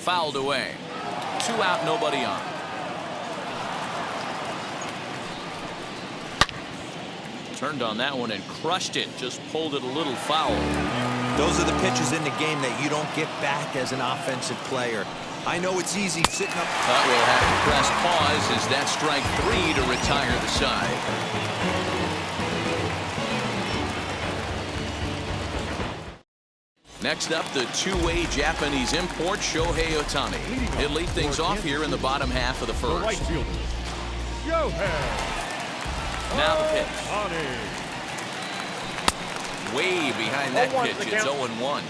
fouled away. 2 out, nobody on. Turned on that one and crushed it. Just pulled it a little foul. Those are the pitches in the game that you don't get back as an offensive player. I know it's easy sitting up. But we'll have to press pause as that strike 3 to retire the side. Next up, the two-way Japanese import Shohei Ohtani. He'll lead things off here in the bottom half of the first. Now the pitch. Way behind that pitch. It's 0-1.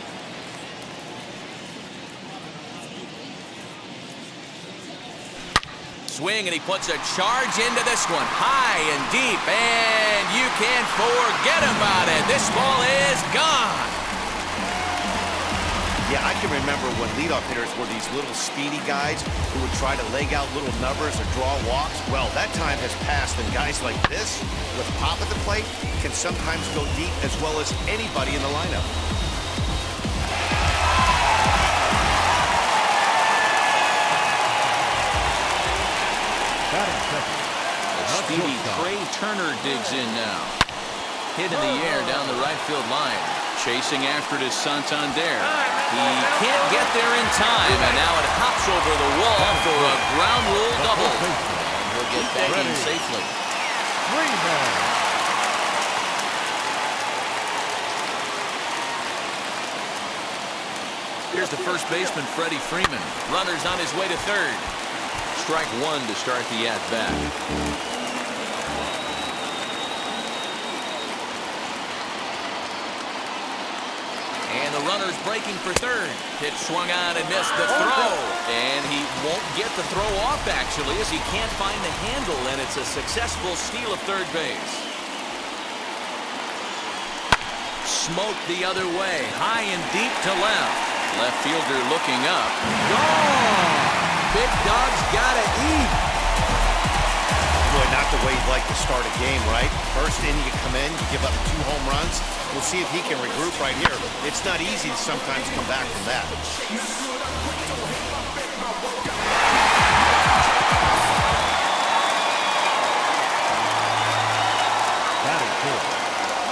Swing, and he puts a charge into this one. High and deep, and you can't forget about it. This ball is gone. Yeah, I can remember when leadoff hitters were these little speedy guys who would try to leg out little numbers or draw walks. Well, that time has passed, and guys like this, with pop at the plate, can sometimes go deep as well as anybody in the lineup. Speedy Trey Turner digs in now. Hit in the air down the right field line. Chasing after it is Santander. He can't get there in time, and now it hops over the wall for a ground rule double. And he'll get back in safely. Here's the first baseman, Freddie Freeman. Runner's on his way to third. Strike 1 to start the at-bat. And the runner's breaking for third. Pitch swung on and missed the throw. And he won't get the throw off, actually, as he can't find the handle, and it's a successful steal of third base. Smoked the other way, high and deep to left. Left fielder looking up. Gone! Big Dog's got to eat. Boy, not the way you'd like to start a game, right? First inning, you come in, you give up 2 home runs. We'll see if he can regroup right here. It's not easy to sometimes come back from that.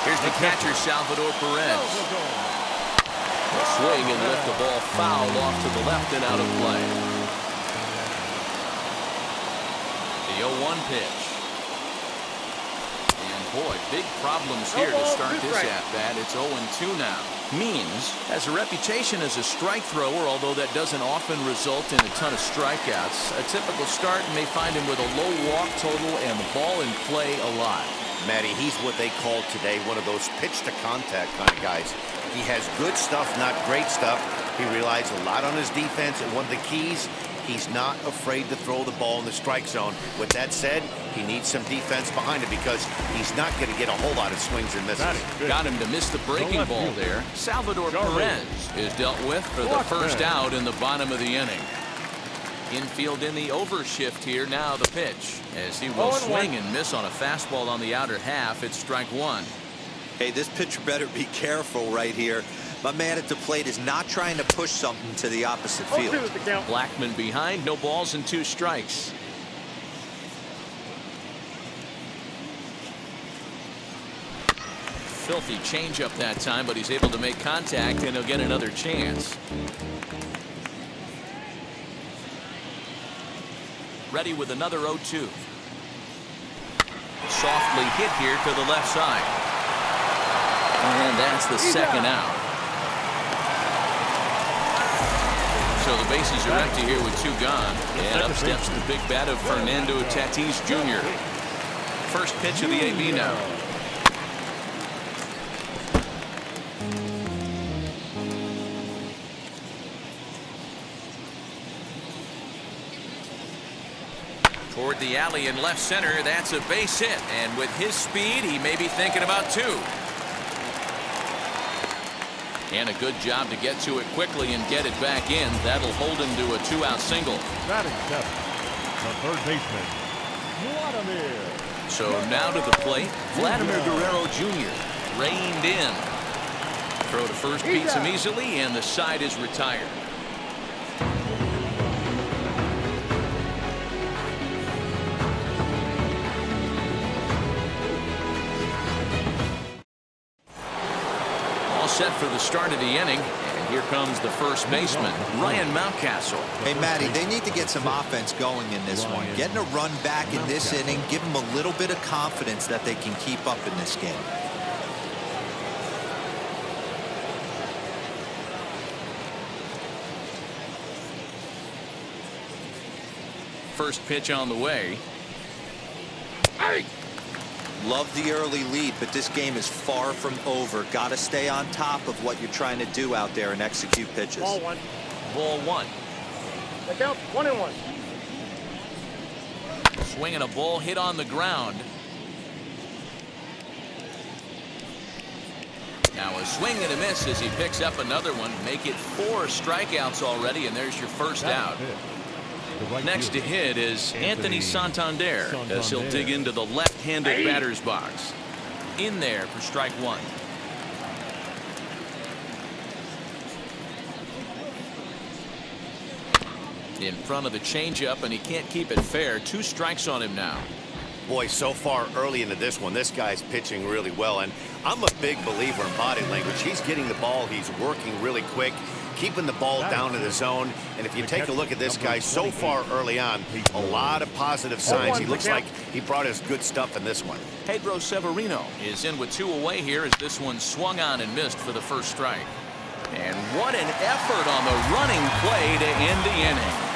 Here's the catcher, Salvador Perez. Swing and lift the ball foul off to the left and out of play. The 0-1 pitch. Boy, big problems here to start this at-bat. It's 0-2 now. Means has a reputation as a strike thrower, although that doesn't often result in a ton of strikeouts. A typical start may find him with a low walk total and the ball in play a lot. Matty, he's what they call today one of those pitch-to-contact kind of guys. He has good stuff, not great stuff. He relies a lot on his defense, and one of the keys, he's not afraid to throw the ball in the strike zone. With that said, he needs some defense behind him because he's not going to get a whole lot of swings and misses. Got him to miss the breaking ball there. Salvador Perez is dealt with for the first out in the bottom of the inning. Infield in the overshift here. Now the pitch as he will swing and miss on a fastball on the outer half. It's strike 1. Hey, this pitcher better be careful right here. My man at the plate is not trying to push something to the opposite field. Blackman behind, no balls and 2 strikes. Filthy changeup that time, but he's able to make contact, and he'll get another chance. Ready with another 0-2. Softly hit here to the left side. And that's the second out. So the bases are empty here with 2 gone. And up steps the big bat of Fernando Tatis Jr. First pitch of the AB now. Toward the alley in left center, that's a base hit. And with his speed, he may be thinking about 2. And a good job to get to it quickly and get it back in. That'll hold him to a 2-out single. Batting 7, the third baseman, Vladimir. So now to the plate, Vladimir Guerrero Jr. reined in. Throw to first beats him easily, and the side is retired. set for the start of the inning. And here comes the first baseman, Ryan Mountcastle. Hey, Matty, they need to get some offense going in this one. Getting a run back in this inning, give them a little bit of confidence that they can keep up in this game. First pitch on the way. Love the early lead, but this game is far from over. Got to stay on top of what you're trying to do out there and execute pitches. Ball one. Ball one. The count 1-1. Swinging a ball hit on the ground. Now a swing and a miss as he picks up another one. Make it 4 strikeouts already, and there's your first out. Next to hit is Anthony Santander as he'll dig into the left-handed batter's box. In there for strike one. In front of the changeup, and he can't keep it fair. 2 strikes on him now. Boy, so far early into this one, this guy's pitching really well, and I'm a big believer in body language. He's getting the ball, he's working really quick, keeping the ball down in the zone. And if you take a look at this guy so far early on, a lot of positive signs. He looks like he brought us good stuff in this one. Pedro Severino is in with 2 away here as this one swung on and missed for the first strike. And what an effort on the running play to end the inning.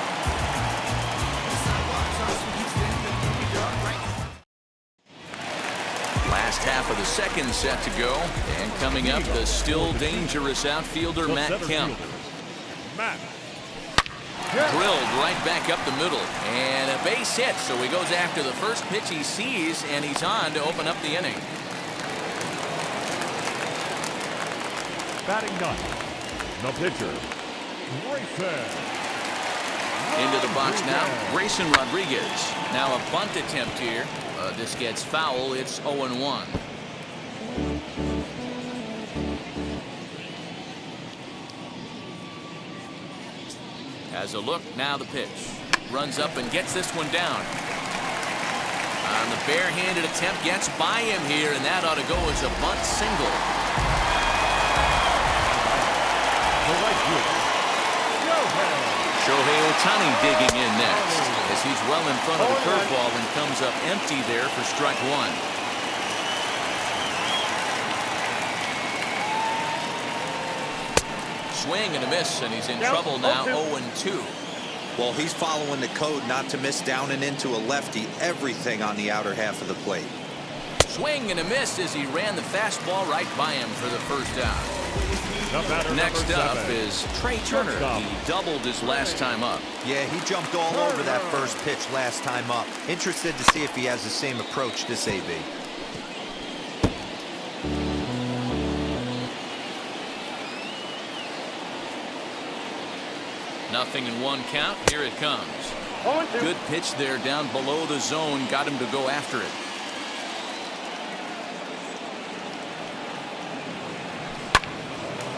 Last half of the second set to go, and coming up, the still dangerous outfielder Matt Kemp. Drilled right back up the middle, and a base hit, so he goes after the first pitch he sees, and he's on to open up the inning. Batting ninth, the pitcher, Grayson. Into the box now, Grayson Rodriguez. Now a bunt attempt here. This gets foul. It's 0-1. Has a look. Now the pitch. Runs up and gets this one down. On the barehanded attempt, gets by him here, and that ought to go as a bunt single. Shohei Ohtani digging in next as he's well in front of the curveball and comes up empty there for strike one. Swing and a miss, and he's in trouble now. 0-2. Well, he's following the code not to miss down and into a lefty. Everything on the outer half of the plate. Swing and a miss as he ran the fastball right by him for the first out. Next up is Trey Turner. He doubled his last time up. Yeah, he jumped all over that first pitch last time up. Interested to see if he has the same approach this AB. Nothing in 1 count. Here it comes. Good pitch there down below the zone. Got him to go after it.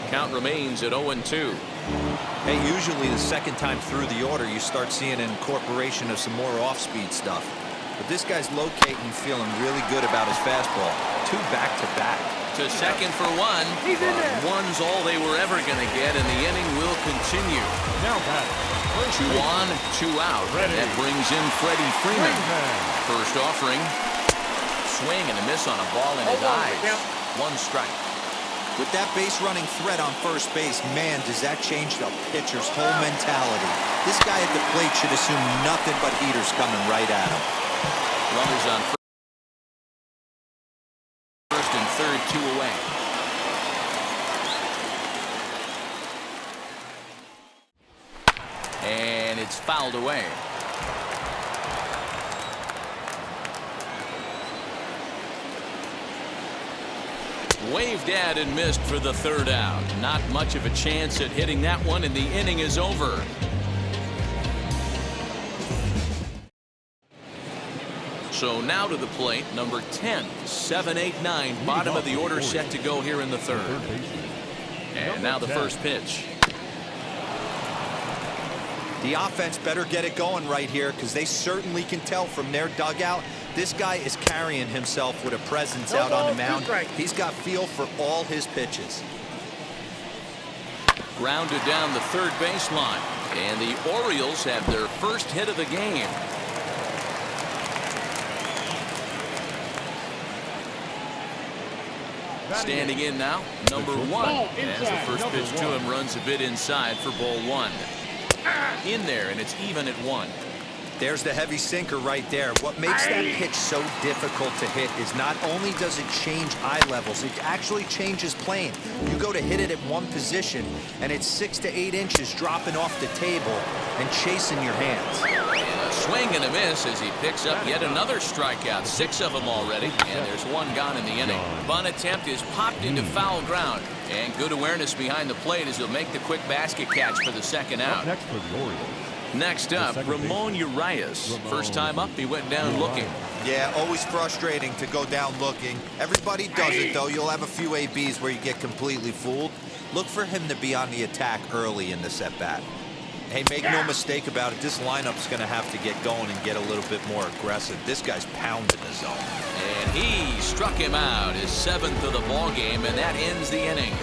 Count remains at 0-2. Hey, usually the second time through the order, you start seeing an incorporation of some more off-speed stuff. But this guy's locating, feeling really good about his fastball. 2 back-to-back. To second for 1. One's all they were ever going to get, and the inning will continue. Now back. 2 on, 2 out. And that brings in Freddie Freeman. First offering. Swing and a miss on a ball in his eyes. 1 strike. With that base running threat on first base, man, does that change the pitcher's whole mentality. This guy at the plate should assume nothing but heaters coming right at him. Runners on first and third, 2 away. And it's fouled away. Waved at and missed for the third out. Not much of a chance at hitting that one, and the inning is over. So now to the plate, number 10, 7, 8, 9, bottom of the order set to go here in the third. And now the first pitch. The offense better get it going right here, because they certainly can tell from their dugout this guy is carrying himself with a presence out on the mound. He's got feel for all his pitches. Grounded down the third baseline. And the Orioles have their first hit of the game. Standing in now, number 1. As the first pitch to him runs a bit inside for ball 1. In there, and it's even at 1. There's the heavy sinker right there. What makes that pitch so difficult to hit is not only does it change eye levels, it actually changes plane. You go to hit it at one position, and it's 6 to 8 inches dropping off the table and chasing your hands. And a swing and a miss as he picks up yet another strikeout. 6 of them already, and there's 1 gone in the inning. Bunt attempt is popped into foul ground, and good awareness behind the plate as he'll make the quick basket catch for the second out. Next for the Orioles. Next up, Ramon Urias. First time up, he went down looking. Yeah, always frustrating to go down looking. Everybody does it, though. You'll have a few ABs where you get completely fooled. Look for him to be on the attack early in this at-bat. Hey, make no mistake about it, this lineup's going to have to get going and get a little bit more aggressive. This guy's pounding the zone. And he struck him out, his 7th of the ball game, and that ends the inning.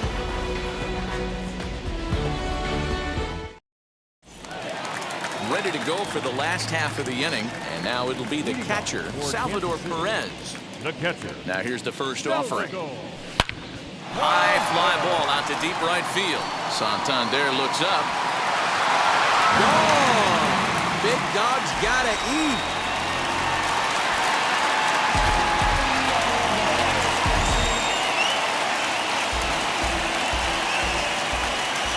Ready to go for the last half of the inning, and now it'll be the catcher, Salvador Perez. The catcher. Now here's the first offering. High fly ball out to deep right field. Santander looks up. Gone! Big dog's gotta eat.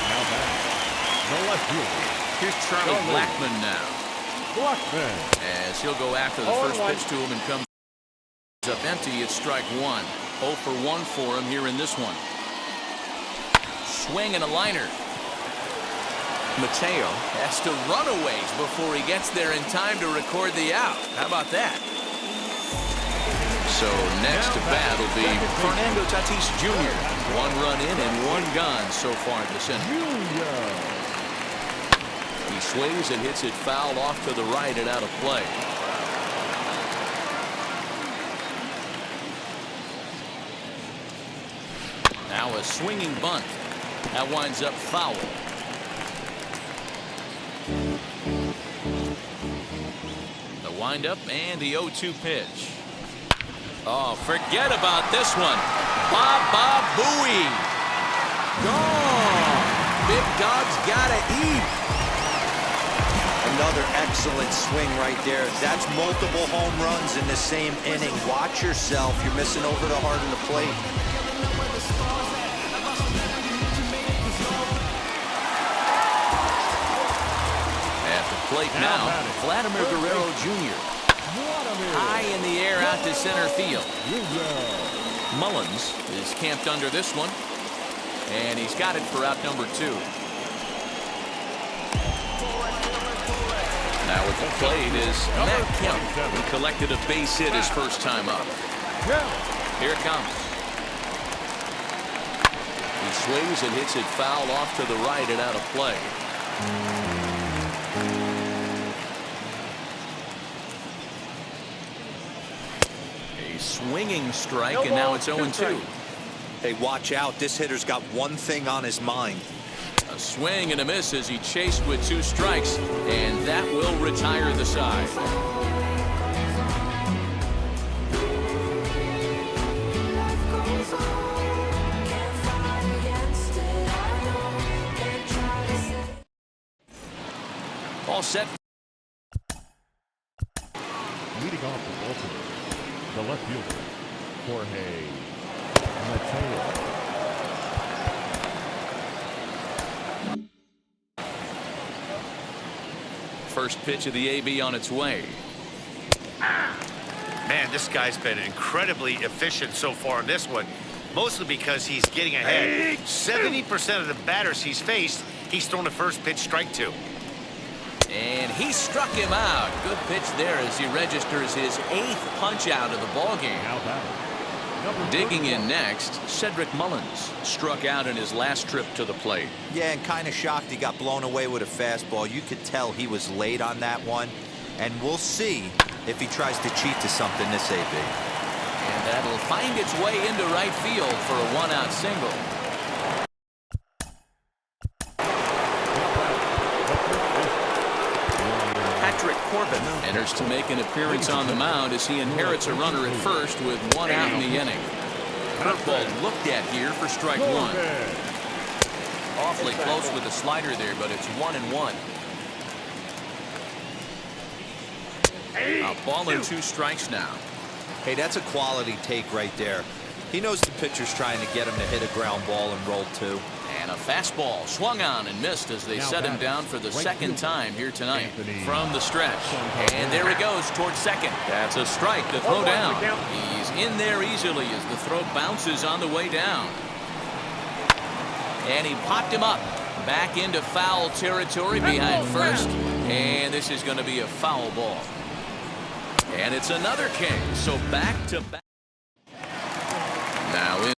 Now back. The left fielder. Here's Charlie Blackmon now. Blackmon. As he'll go after the first pitch to him and comes up empty. It's strike 1. 0 for 1 for him here in this one. Swing and a liner. Mateo has to run a ways before he gets there in time to record the out. How about that? So next to bat will be Fernando Tatis Jr. 1 run in and 1 gone so far this inning. He swings and hits it foul off to the right and out of play. Now a swinging bunt. That winds up foul. The windup and the 0-2 pitch. Oh, forget about this one. Baba Booey. Gone. Big dog's gotta eat. Another excellent swing right there. That's multiple home runs in the same inning. Watch yourself. You're missing over the heart of the plate. At the plate now, Vladimir Guerrero Jr. High in the air out to center field. Mullins is camped under this one, and he's got it for out number 2. Now at the plate is Matt Kemp, who collected a base hit his first time up. Here it comes. He swings and hits it foul off to the right and out of play. A swinging strike, and now it's 0-2. Hey, watch out. This hitter's got one thing on his mind. A swing and a miss as he chased with 2 strikes, and that will retire the side. All set. Leading off the Baltimore, the left fielder, Jorge Mateo. First pitch of the AB on its way. Man, this guy's been incredibly efficient so far in this one, mostly because he's getting ahead. 70% of the batters he's faced, he's thrown the first pitch strike to. And he struck him out. Good pitch there as he registers his 8th punch out of the ball game. Digging in next, Cedric Mullins struck out in his last trip to the plate. Yeah, and kind of shocked he got blown away with a fastball. You could tell he was late on that one, and we'll see if he tries to cheat to something this AB. And that'll find its way into right field for a 1-out single. Enters to make an appearance on the mound as he inherits a runner at first with 1 out in the inning. Curveball looked at here for strike 1. Awfully close with the slider there, but it's 1-1. A ball and 2 strikes now. Hey, that's a quality take right there. He knows the pitcher's trying to get him to hit a ground ball and roll 2. And a fastball swung on and missed as they set him down for the second time here tonight from the stretch. And there he goes towards second. That's a strike to throw down. He's in there easily as the throw bounces on the way down. And he popped him up back into foul territory behind first. And this is going to be a foul ball. And it's another king. So back to back. Now in.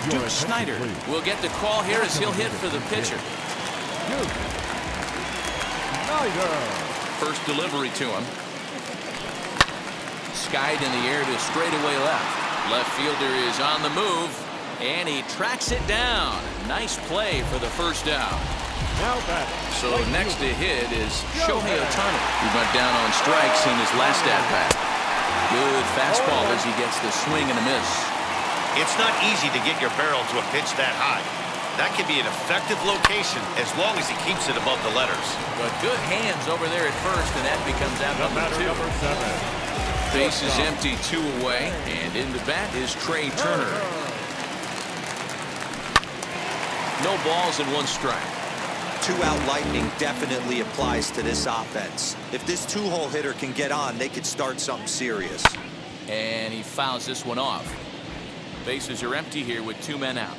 Duke Snyder will get the call here as he'll hit for the pitcher. First delivery to him. Skied in the air to straightaway left. Left fielder is on the move, and he tracks it down. Nice play for the first out. So next to hit is Shohei Ohtani, who went down on strikes in his last at-bat. Good fastball as he gets the swing and a miss. It's not easy to get your barrel to a pitch that high. That can be an effective location as long as he keeps it above the letters. But good hands over there at first, and that becomes out number 2. Base is empty, 2 away, and in the bat is Trey Turner. No balls and 1 strike. 2-out lightning definitely applies to this offense. If this 2-hole hitter can get on, they could start something serious. And he fouls this one off. Bases are empty here with 2 men out.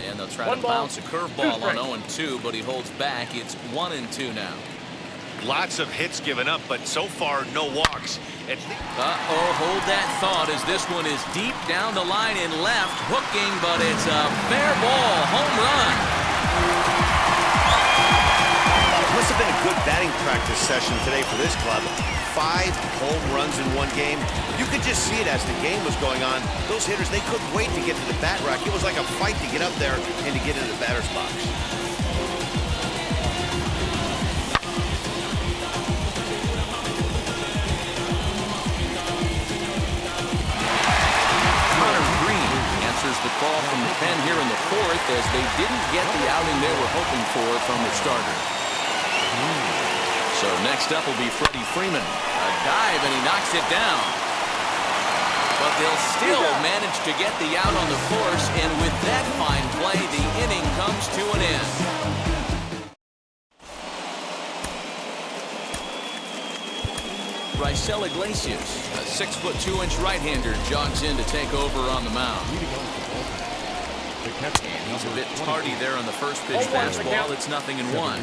And they'll try to bounce a curveball on 0-2, but he holds back. It's 1-2 now. Lots of hits given up, but so far no walks. Uh-oh, hold that thought as this one is deep down the line and left, hooking, but it's a fair ball, home run. Must have been a good batting practice session today for this club. 5 home runs in 1 game. You could just see it as the game was going on. Those hitters, they couldn't wait to get to the bat rack. It was like a fight to get up there and to get into the batter's box. The call from the pen here in the 4th as they didn't get the outing they were hoping for from the starter. So next up will be Freddie Freeman. A dive and he knocks it down. But they'll still manage to get the out on the force, and with that fine play, the inning comes to an end. Raisel Iglesias, a 6'2" right-hander, jogs in to take over on the mound. And he's a bit tardy there on the first pitch fastball. It's 0-1.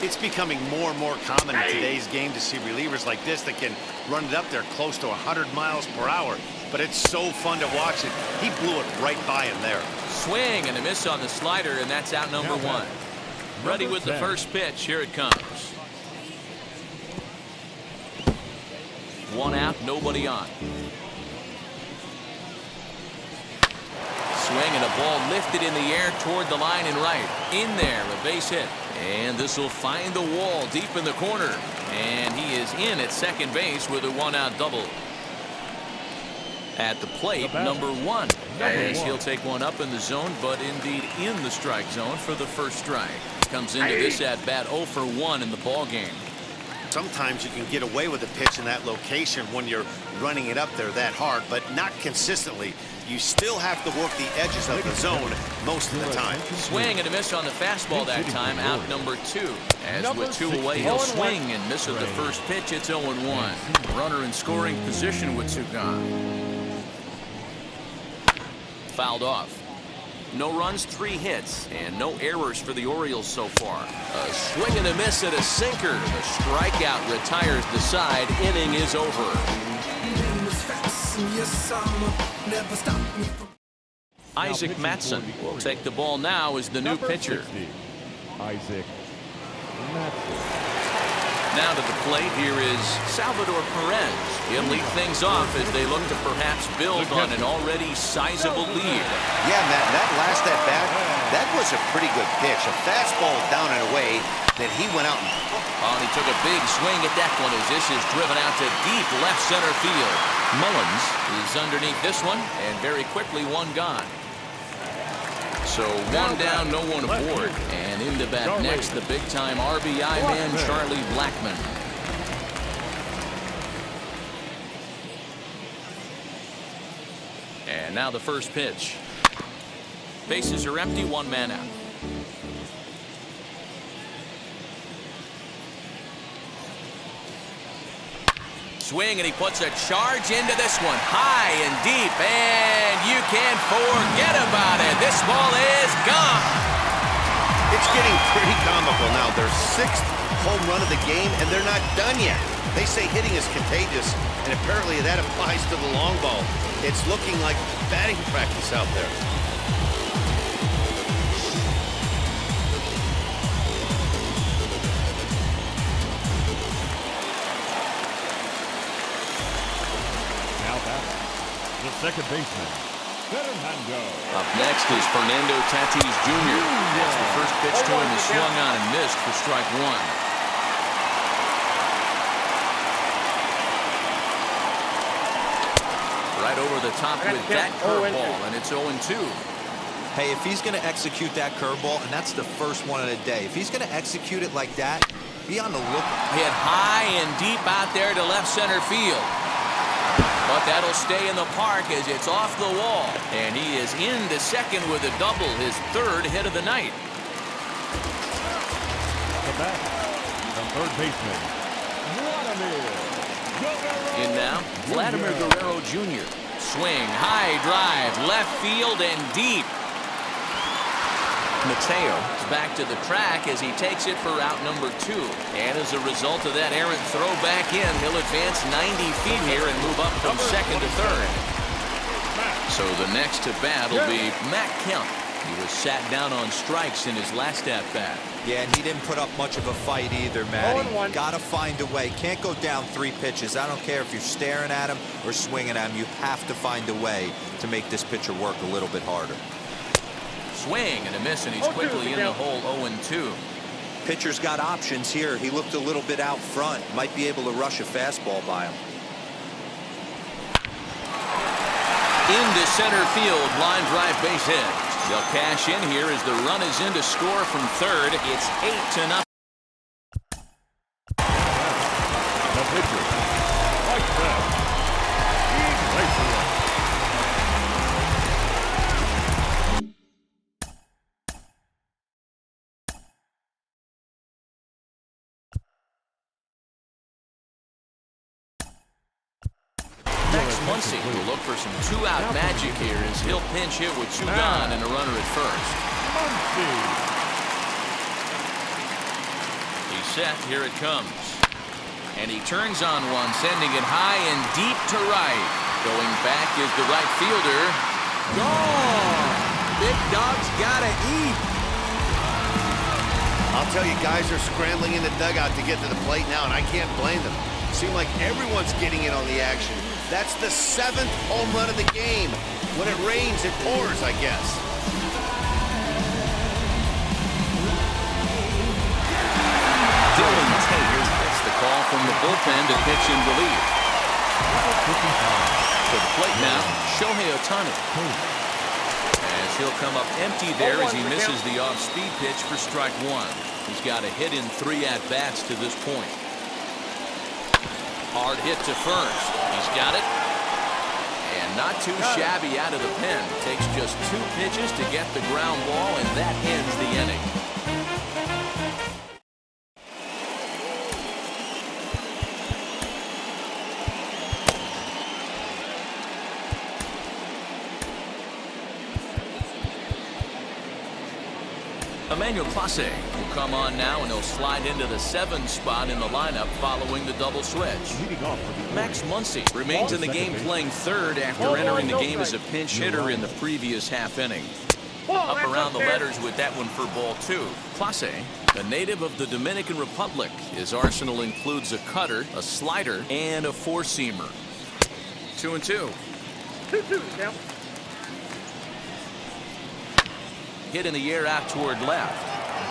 It's becoming more and more common in today's game to see relievers like this that can run it up there close to 100 miles per hour. But it's so fun to watch it. He blew it right by him there. Swing and a miss on the slider, and that's out number 1. Ready with the first pitch. Here it comes. 1 out, nobody on. Swing and a ball lifted in the air toward the line and right. In there, a base hit. And this will find the wall deep in the corner. And he is in at second base with a 1-out double. At the plate, number 1. As he'll take one up in the zone, but indeed in the strike zone for the first strike. Comes into this at-bat 0 for 1 in the ball game. Sometimes you can get away with a pitch in that location when you're running it up there that hard, but not consistently. You still have to work the edges of the zone most of the time. Swing and a miss on the fastball that time, out number 2. As with 2 away, he'll swing and miss at the first pitch. It's 0-1. Runner in scoring position with 2 gone. Fouled off. No runs, 3 hits, and no errors for the Orioles so far. A swing and a miss at a sinker. The strikeout retires the side. Inning is over. Isaac Matson will take the ball now as the new Number pitcher. 60, Isaac Matson. Now to the plate, here is Salvador Perez. He'll lead things off as they look to perhaps build on an already sizable lead. Yeah, Matt, that last at-bat, that was a pretty good pitch. A fastball down and away that he went out and... Oh, he took a big swing at that one as this is driven out to deep left center field. Mullins is underneath this one, and very quickly one gone. So one down, no one aboard. And into bat next, the big-time RBI man, Charlie Blackmon. And now the first pitch. Bases are empty, one man out. Swing, and he puts a charge into this one, high and deep, and you can't forget about it. This ball is gone. It's getting pretty comical now. Their 6th home run of the game, and they're not done yet. They say hitting is contagious, and apparently that applies to the long ball. It's looking like batting practice out there. The second baseman, Fernando. Up next is Fernando Tatis Jr. That's the first pitch to him is swung on and missed for strike one. Right over the top with that curveball, and it's 0-2. Hey, if he's going to execute that curveball, and that's the first one of the day, if he's going to execute it like that, be on the lookout. Hit high and deep out there to left center field. But that'll stay in the park as it's off the wall. And he is into second with a double, his 3rd hit of the night. The back, the third baseman, Vladimir Guerrero. In now, Vladimir Guerrero Jr. Swing, high drive, left field and deep. Mateo is back to the track as he takes it for route number 2. And as a result of that errant throw back in, he'll advance 90 feet here and move up from second to third. So the next to bat will be Matt Kemp. He was sat down on strikes in his last at-bat. Yeah, and he didn't put up much of a fight either, Matty. Gotta find a way. Can't go down 3 pitches. I don't care if you're staring at him or swinging at him. You have to find a way to make this pitcher work a little bit harder. Swing and a miss, and he's quickly in the hole, 0-2. Pitcher's got options here. He looked a little bit out front. Might be able to rush a fastball by him. Into center field, line drive base hit. They'll cash in here as the run is in to score from third. It's 8-0. The pitcher, like that. He's racing. Max Muncy will look for some 2-out magic here as he'll pinch hit with 2 gone and a runner at first. He's set. Here it comes. And he turns on one, sending it high and deep to right. Going back is the right fielder. Gone! Big dog's gotta eat. I'll tell you, guys are scrambling in the dugout to get to the plate now, and I can't blame them. Seems like everyone's getting in on the action. That's the 7th home run of the game. When it rains, it pours, I guess. Dylan Taylor gets the call from the bullpen to pitch in relief. To the plate now, Shohei Ohtani. As he'll come up empty there as he misses the off-speed pitch for strike 1. He's got a hit in 3 at-bats to this point. Hard hit to first. He's got it. And not too shabby out of the pen. Takes just 2 pitches to get the ground ball, and that ends the inning. A Emmanuel Clase will come on now, and he'll slide into the 7 spot in the lineup following the double switch. Leading off for the Max Muncy remains in the game playing third after entering the game as a pinch hitter in the previous half inning. Up around the letters with that one for ball 2. Clase, a native of the Dominican Republic. His arsenal includes a cutter, a slider, and a four-seamer. 2-2. 2-2, count. Hit in the air out toward left.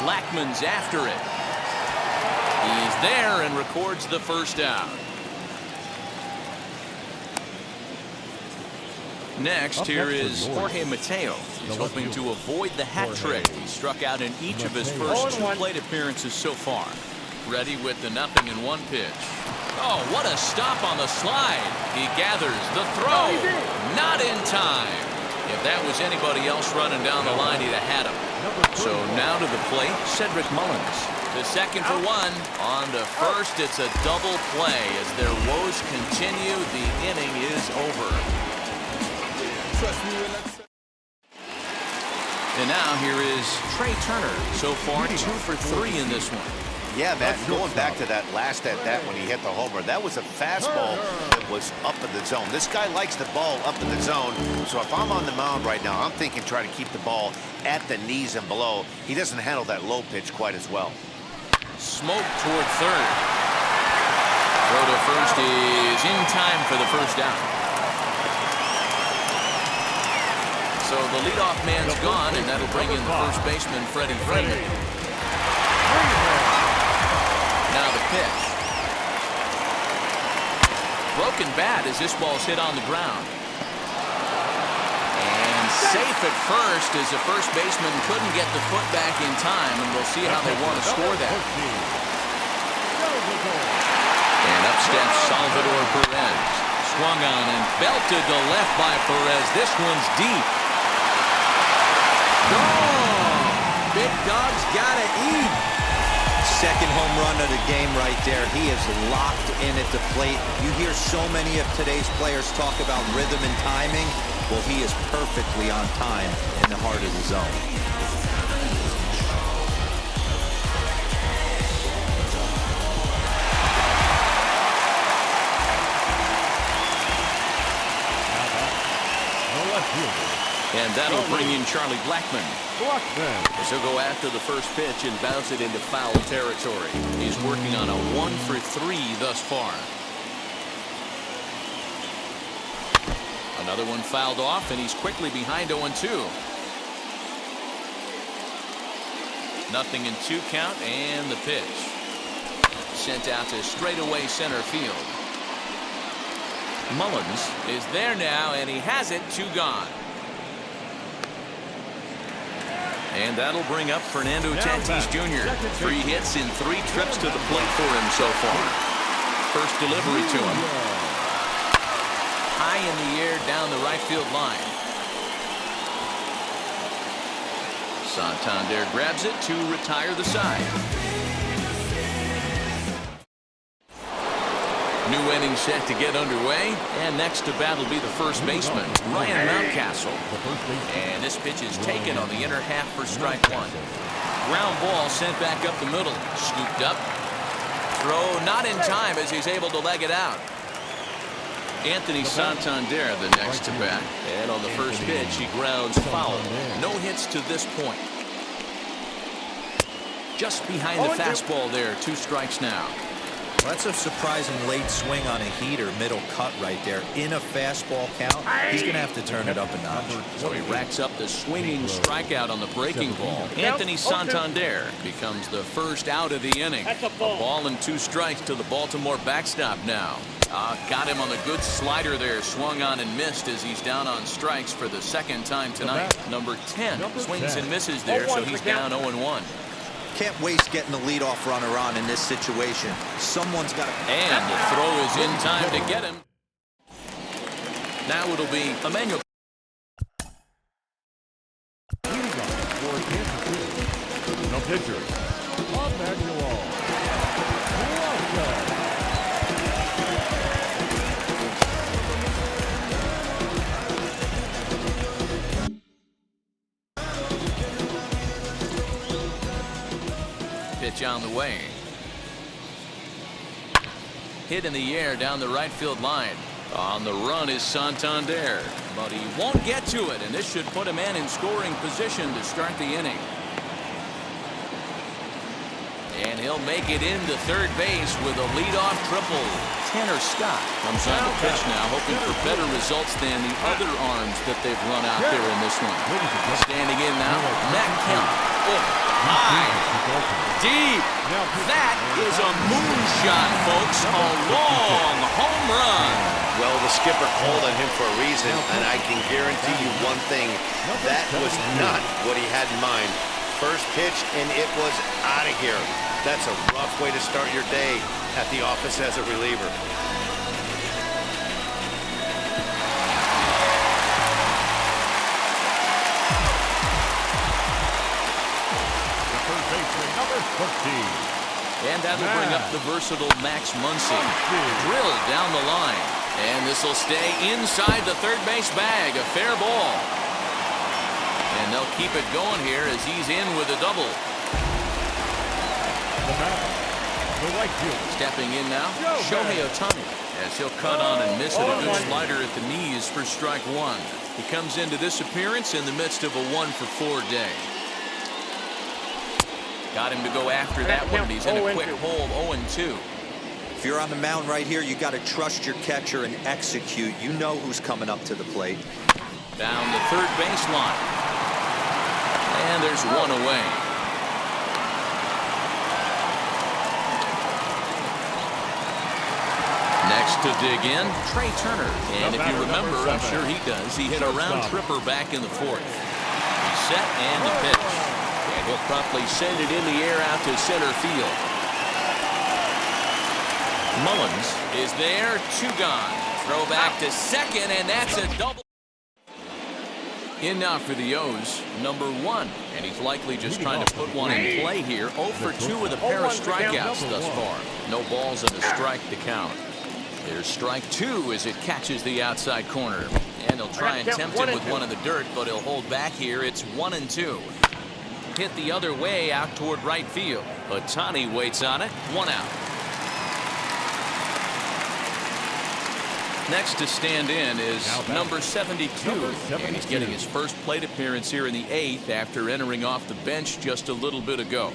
Blackman's after it. He's there and records the first out. Next, here is Jorge Mateo. He's hoping to avoid the hat trick. He struck out in each of his first 2 plate appearances so far. Ready with the 0-1 pitch. Oh, what a stop on the slide. He gathers the throw. Not in time. If that was anybody else running down the line, he'd have had him. So now to the plate, Cedric Mullins. The second for 1. On to first, it's a double play. As their woes continue, the inning is over. And now here is Trey Turner. So far, 2 for 3 in this one. Yeah, Matt, going back to that last at-bat when he hit the homer, that was a fastball that was up in the zone. This guy likes the ball up in the zone, so if I'm on the mound right now, I'm thinking try to keep the ball at the knees and below. He doesn't handle that low pitch quite as well. Smoke toward third. Throw to first is in time for the first down. So the leadoff man's gone, and that'll bring in the first baseman, Freddie Freeman. Now the pitch. Broken bat as this ball's hit on the ground. And safe at first as the first baseman couldn't get the foot back in time, and we'll see how they want to score that. And up steps Salvador Perez. Swung on and belted to left by Perez. This one's deep. Gone! Big Dog's gotta eat. Second home run of the game right there. He is locked in at the plate. You hear so many of today's players talk about rhythm and timing. Well, he is perfectly on time in the heart of the zone. And that'll bring in Charlie Blackman. As he'll go after the first pitch and bounce it into foul territory. He's working on a 1 for 3 thus far. Another one fouled off, and he's quickly behind 0-2. 0-2 count, and the pitch. Sent out to straightaway center field. Mullins is there now, and he has it. 2 gone. And that'll bring up Fernando Tatis Jr. 3 hits in 3 trips to the plate for him so far. First delivery to him. High in the air down the right field line. Santander grabs it to retire the side. New inning set to get underway, and next to bat will be the first baseman, Ryan Mountcastle. And this pitch is taken on the inner half for strike 1. Ground ball sent back up the middle. Scooped up. Throw not in time as he's able to leg it out. Anthony Santander the next to bat. And on the first pitch, he grounds foul. No hits to this point. Just behind the fastball there. 2 strikes now. Well, that's a surprising late swing on a heater, middle cut right there. In a fastball count, he's going to have to turn it up a notch. So he racks up the swinging strikeout on the breaking ball. Anthony Santander becomes the first out of the inning. A ball and 2 strikes to the Baltimore backstop now. Got him on the good slider there. Swung on and missed as he's down on strikes for the second time tonight. Number 10 swings and misses there, so he's down 0-1. Can't waste getting the leadoff runner on in this situation. Someone's got to... And the throw is in time to get him. Now it'll be Emmanuel. No pitcher. Emmanuel. Pitch on the way. Hit in the air down the right field line. On the run is Santander, but he won't get to it, and this should put a man in scoring position to start the inning. And he'll make it into third base with a leadoff triple. Tanner Scott comes on the pitch now, hoping for better results than the other arms that they've run out there in this one. Standing in now, Matt Kemp. Oh, high, deep. That is a moonshot, folks. A long home run. Well, the skipper called on him for a reason, and I can guarantee you one thing. That was not what he had in mind. First pitch, and it was out of here. That's a rough way to start your day at the office as a reliever. The third baseman, number 14. And that'll bring up the versatile Max Muncy. Drilled down the line. And this will stay inside the third base bag. A fair ball. And they'll keep it going here as he's in with a double. The right fielder. Stepping in now, Shohei Ohtani, as he'll cut on and miss it. A good slider at the knees for strike one. He comes into this appearance in the midst of a 1-for-4 day. Got him to go after that one. He's in a quick hole, 0-2. If you're on the mound right here, you got to trust your catcher and execute. You know who's coming up to the plate. Down the third baseline. And there's one away. Next to dig in, Trey Turner. And if you remember, I'm sure he does, he hit a round tripper back in the fourth. He's set and the pitch. And he'll promptly send it in the air out to center field. Mullins is there, 2 gone. Throw back to second, and that's a double. In now for the O's, number 1. And he's likely just trying to put one in play here. 0 for 2 with a pair of strikeouts thus far. No balls and a strike to count. There's strike 2 as it catches the outside corner. And he'll try and tempt him with one in the dirt, but he'll hold back here. It's 1-2. Hit the other way out toward right field. Ohtani waits on it. 1 out. Next to stand in is number 72. And he's getting his first plate appearance here in the 8th after entering off the bench just a little bit ago.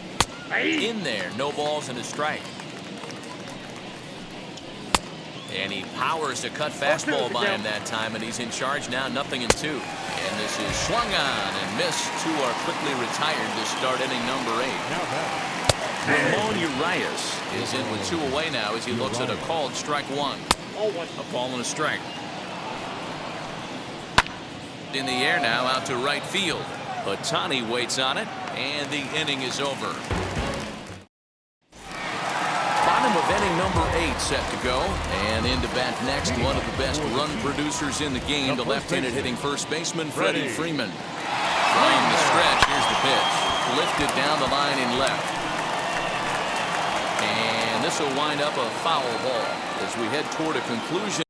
In there, no balls and a strike. And he powers a cut fastball by him that time, and he's in charge now, 0-2. And this is swung on and missed. 2 are quickly retired to start inning number 8. Ramon Urias is in with 2 away now as he looks at a called strike 1. A ball and a strike. In the air now out to right field. Ohtani waits on it, and the inning is over. Bottom of inning number 8 set to go. And into bat next, one of the best run producers in the game, the left-handed hitting first baseman, Freddie Freeman. From the stretch, here's the pitch. Lifted down the line in left. And this will wind up a foul ball. As we head toward a conclusion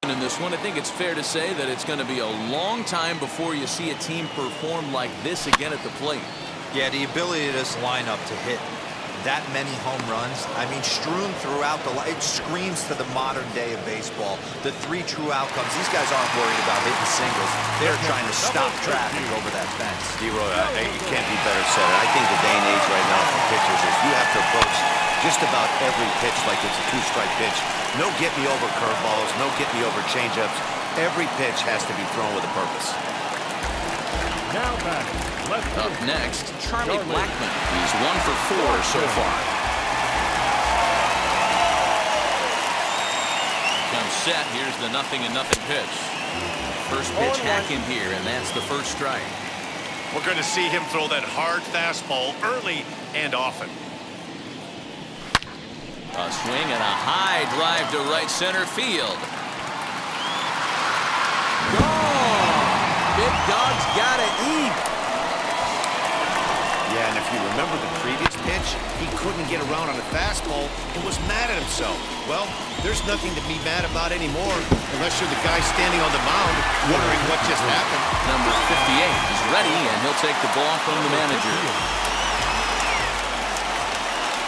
in this one, I think it's fair to say that it's going to be a long time before you see a team perform like this again at the plate. Yeah, the ability of this lineup to hit that many home runs, I mean, strewn throughout the line, it screams to the modern day of baseball. The 3 true outcomes. These guys aren't worried about hitting singles. They're trying to stop traffic over that fence. D-Roy, you can't be better said. I think the day and age right now for pitchers is you have to approach just about every pitch like it's a 2-strike pitch. No get-me-over curveballs, no get-me-over changeups. Every pitch has to be thrown with a purpose. Now back. Up next, Charlie Blackmon. He's 1 for 4 so far. Comes set. Here's the 0-0 pitch. First pitch hack in here, and that's the first strike. We're going to see him throw that hard fastball early and often. A swing and a high drive to right center field. Gone! Big dog's gotta eat. Yeah, and if you remember the previous pitch, he couldn't get around on a fastball and was mad at himself. Well, there's nothing to be mad about anymore unless you're the guy standing on the mound wondering what just happened. Number 58 is ready, and he'll take the ball from the manager.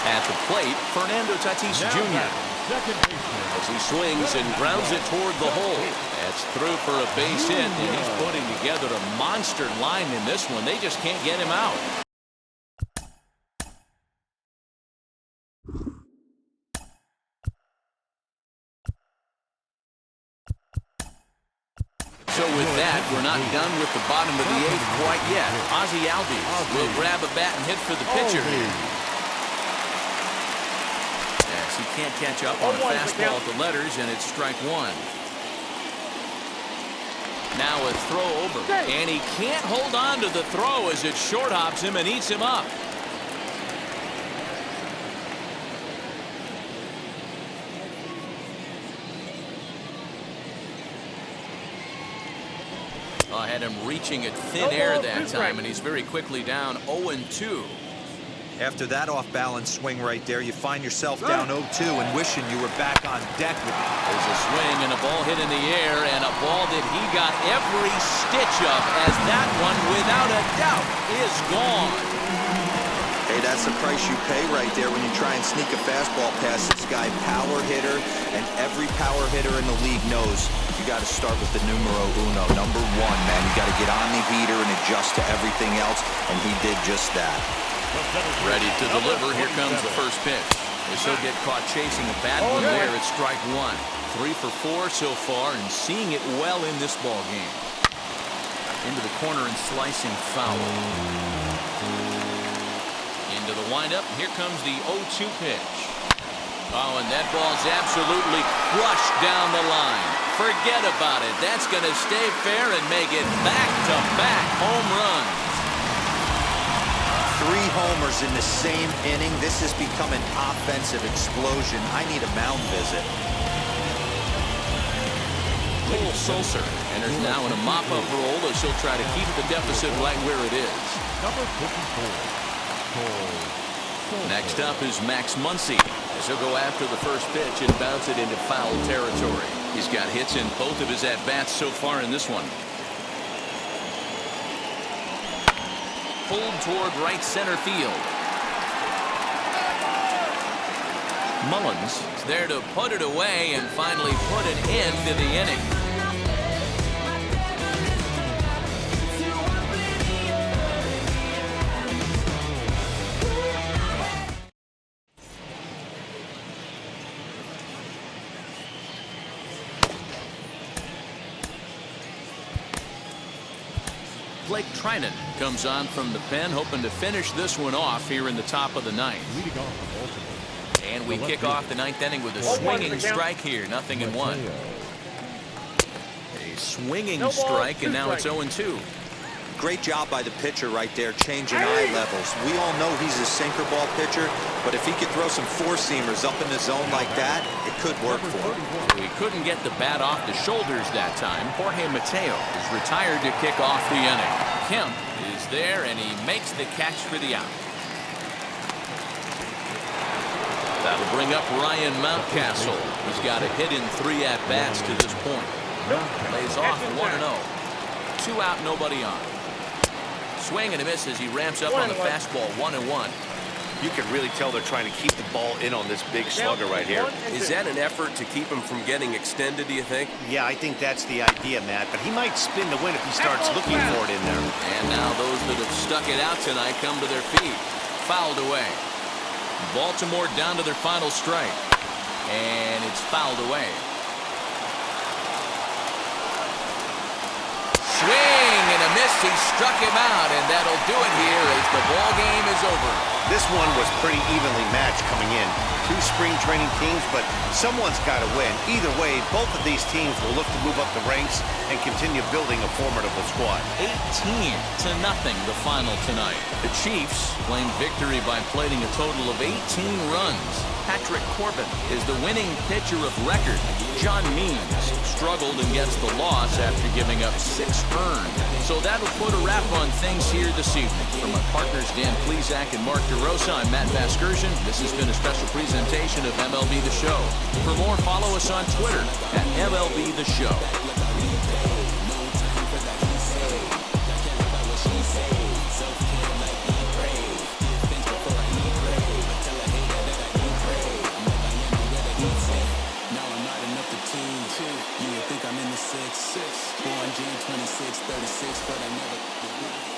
At the plate, Fernando Tatis Jr. Second baseman. As he swings and grounds it toward the hole. That's through for a base hit, and he's putting together a monster line in this one. They just can't get him out. So with that, we're not done with the bottom of the eighth quite yet. Ozzie Albies will grab a bat and hit for the pitcher. Yes, he can't catch up on a fastball at the letters, and it's strike one. Now a throw over, and he can't hold on to the throw as it short hops him and eats him up. Had him reaching at thin air that time, and he's very quickly down 0-2. After that off-balance swing right there, you find yourself down 0-2 and wishing you were back on deck. There's a swing and a ball hit in the air, and a ball that he got every stitch of, as that one, without a doubt, is gone. Hey, that's the price you pay right there when you try and sneak a fastball past this guy. Power hitter, and every power hitter in the league knows you got to start with the numero uno, number one, man. You got to get on the heater and adjust to everything else, and he did just that. Ready to deliver. Here comes the first pitch. As he'll get caught chasing a bad one there at strike one. 3 for 4 so far, and seeing it well in this ball game. Into the corner and slicing foul. Into the windup. Here comes the 0-2 pitch. Oh, and that ball's absolutely crushed down the line. Forget about it. That's going to stay fair and make it back-to-back home runs. 3 homers in the same inning. This has become an offensive explosion. I need a mound visit. Cole Sulser enters now in a mop-up role as he'll try to keep the deficit right where it is. Number 54. Next up is Max Muncy, as he'll go after the first pitch and bounce it into foul territory. He's got hits in both of his at-bats so far in this one. Pulled toward right center field. Mullins is there to put it away and finally put an end to the inning. Blake Trinan comes on from the pen, hoping to finish this one off here in the top of the ninth. And we kick off the ninth inning with a swinging strike here, 0-1. A swinging strike, and now it's 0-2. Great job by the pitcher right there, changing eye levels. We all know he's a sinker ball pitcher, but if he could throw some four-seamers up in the zone like that, it could work for him. He couldn't get the bat off the shoulders that time. Jorge Mateo is retired to kick off the inning. Kemp is there, and he makes the catch for the out. That'll bring up Ryan Mountcastle. He's got a hit in 3 at-bats to this point. Lays off 1-0. 2 out, nobody on. Swing and a miss as he ramps up on the fastball. 1-1. You can really tell they're trying to keep the ball in on this big slugger right here. Is that an effort to keep him from getting extended, do you think? Yeah, I think that's the idea, Matt. But he might spin to win if he starts looking for it in there. And now those that have stuck it out tonight come to their feet. Fouled away. Baltimore down to their final strike. And it's fouled away. Swing and a miss. He struck him out, and that'll do it here as the ball game is over. This one was pretty evenly matched coming in. 2 spring training teams, but someone's got to win. Either way, both of these teams will look to move up the ranks and continue building a formidable squad. 18-0 the final tonight. The Chiefs claimed victory by plating a total of 18 runs. Patrick Corbin is the winning pitcher of record. John Means struggled and gets the loss after giving up 6 earned. So that'll put a wrap on things here this evening. From my partners Dan Plesac and Mark DeRosa, I'm Matt Vasgersian. This has been a special presentation of MLB The Show. For more, follow us on Twitter at MLB The Show. the team. You would think I'm in the 6. Born June 26, 36, but I never.